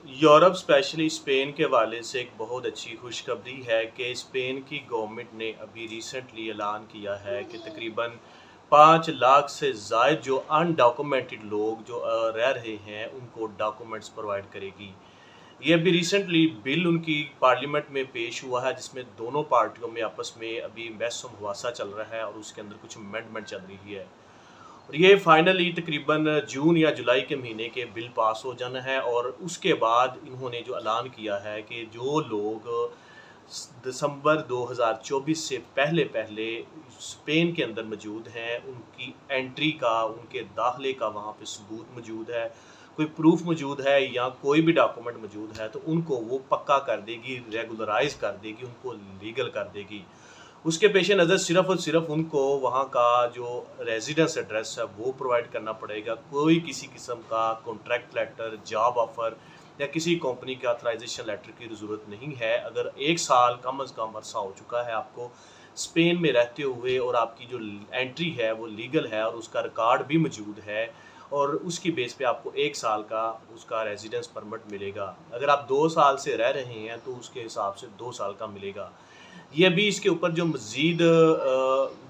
Europe specially Spain के हवाले से एक बहुत अच्छी खुशखबरी है कि स्पेन की गवर्नमेंट ने अभी रिसेंटली ऐलान किया है कि तकरीबन 5 लाख से ज़ायद जो अनडॉक्यूमेंटेड लोग जो रह रहे हैं उनको डॉक्यूमेंट्स प्रोवाइड करेगी। ये अभी रिसेंटली बिल उनकी पार्लियामेंट में पेश हुआ है जिसमें दोनों पार्टियों में आपस में अभी बहस मुबासा चल रहा है और उसके अंदर कुछ अमेंडमेंट चल रही है। और ये फाइनली तकरीबन जून या जुलाई के महीने के बिल पास हो जाना है और उसके बाद इन्होंने जो ऐलान किया है कि जो लोग दिसंबर 2024 से पहले पहले स्पेन के अंदर मौजूद हैं उनकी एंट्री का उनके दाखिले का वहाँ पे सबूत मौजूद है, कोई प्रूफ मौजूद है या कोई भी डॉक्यूमेंट मौजूद है तो उनको वो पक्का कर देगी, रेगुलराइज कर देगी, उनको लीगल कर देगी। उसके पेश नज़र सिर्फ़ और सिर्फ उनको वहाँ का जो रेजिडेंस एड्रेस है वो प्रोवाइड करना पड़ेगा। कोई किसी किस्म का कॉन्ट्रैक्ट लेटर, जॉब ऑफ़र या किसी कंपनी के ऑथराइजेशन लेटर की ज़रूरत नहीं है। अगर 1 साल कम अज़ कम अरसा हो चुका है आपको स्पेन में रहते हुए और आपकी जो एंट्री है वो लीगल है और उसका रिकॉर्ड भी मौजूद है और उसकी बेस पे आपको 1 साल का उसका रेजिडेंस परमिट मिलेगा। अगर आप 2 साल से रह रहे हैं तो उसके हिसाब से 2 साल का मिलेगा। ये अभी इसके ऊपर जो मज़ीद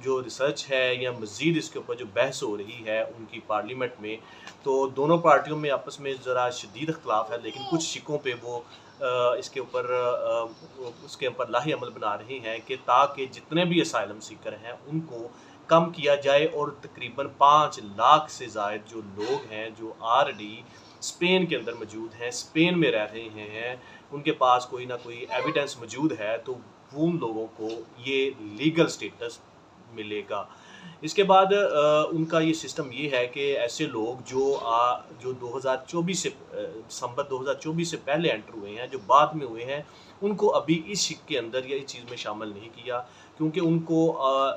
जो रिसर्च है या मज़ीद इसके ऊपर जो बहस हो रही है उनकी पार्लियामेंट में, तो दोनों पार्टियों में आपस में ज़रा शदीद इख्तलाफ है, लेकिन कुछ शिकों पे वो इसके ऊपर उसके ऊपर लाही अमल बना रहे हैं कि ताकि जितने भी असाइलम सीकर हैं उनको कम किया जाए और तकरीबन 5 लाख से ज़ायद जो लोग हैं जो ऑलरेडी स्पेन के अंदर मौजूद हैं, स्पेन में रह रहे हैं, उनके पास कोई ना कोई एविडेंस मौजूद है तो उन लोगों को ये लीगल स्टेटस मिलेगा। इसके बाद उनका ये सिस्टम ये है कि ऐसे लोग जो 2024 से दिसंबर 2024 से पहले एंटर हुए हैं, जो बाद में हुए हैं, उनको अभी इस शिक के अंदर या इस चीज़ में शामिल नहीं किया क्योंकि उनको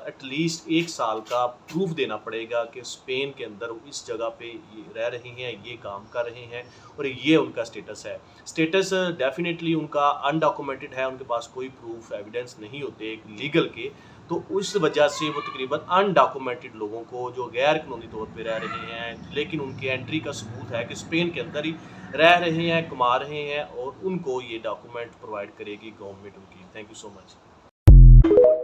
एटलीस्ट 1 साल का प्रूफ देना पड़ेगा कि स्पेन के अंदर इस जगह पे ये रह रहे हैं, ये काम कर रहे हैं और ये उनका स्टेटस है। स्टेटस डेफ़िनेटली उनका अनडॉक्यूमेंटेड है, उनके पास कोई प्रूफ एविडेंस नहीं होते लीगल के, तो उस वजह से वो तकरीबन अनडॉक्यूमेंटेड लोगों को जो गैर कानूनी तौर पे रह रहे हैं लेकिन उनकी एंट्री का सबूत है कि स्पेन के अंदर ही रह रहे हैं, कमा रहे हैं और उनको ये डॉक्यूमेंट प्रोवाइड करेगी गवर्नमेंट उनकी। Thank you so much.